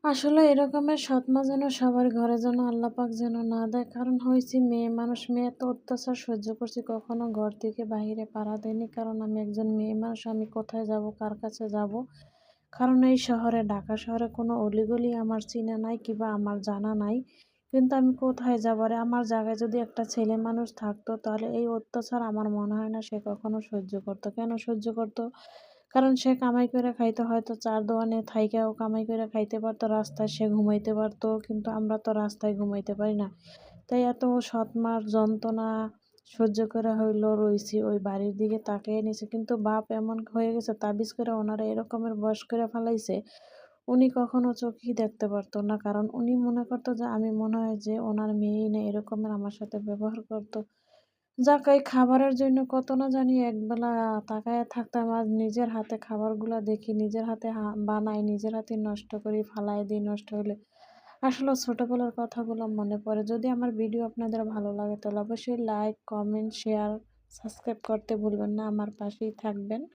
আসলে এরকমের সৎমা যেন সবার ঘরে যেন আল্লাহ পাক যেন না দেয়। কারণ হইছি মেয়ে মানুষ, মেয়ে তো অত্যাচার সহ্য করছি। কখনো ঘর থেকে বাহিরে পাড়া দেয়নি। কারণ আমি একজন মেয়ে মানুষ। আমি কোথায় যাব, কার কাছে যাব? কারণ এই শহরে, ঢাকা শহরে কোনো অলিগলি আমার চেনা নাই কিংবা আমার জানা নাই। কিন্তু আমি কোথায় যাবো? আর আমার জায়গায় যদি একটা ছেলে মানুষ থাকতো, তাহলে এই অত্যাচার আমার মনে হয় না সে কখনো সহ্য করতো। কেন সহ্য করতো? কারণ সে কামাই করে খাইতো, হয়তো ৪ দোয়ানে থাইকাও কামাই করে খাইতে পারতো, রাস্তায় সে ঘুমাইতে পারতো। কিন্তু আমরা তো রাস্তায় ঘুমাইতে পারি না। তাই এত সৎমার যন্ত্রণা সহ্য করে হইলেও রইছি। ওই বাড়ির দিকে তাকিয়ে নিছি। কিন্তু বাপ এমন হয়ে গেছে, তাবিজ করে ওনারা এরকমের বশ করে ফেলাইছে, উনি কখনো চোখেই দেখতে পারতো না। কারণ উনি মনে করতো যে আমি মনে হয় যে ওনার মেয়েই না, এরকমের আমার সাথে ব্যবহার করতো। যাক, এই খাবারের জন্য কত না জানি একবেলা তাকায়া থাকতাম। আজ নিজের হাতে খাবারগুলা দেখি, নিজের হাতে বানাই, নিজের হাতে নষ্ট করি, ফালায় দিই নষ্ট হইলে। আসলে ছোটবেলার কথাগুলো মনে পড়ে। যদি আমার ভিডিও আপনাদের ভালো লাগে তাহলে অবশ্যই লাইক, কমেন্ট, শেয়ার, সাবস্ক্রাইব করতে ভুলবেন না। আমার পাশেই থাকবেন।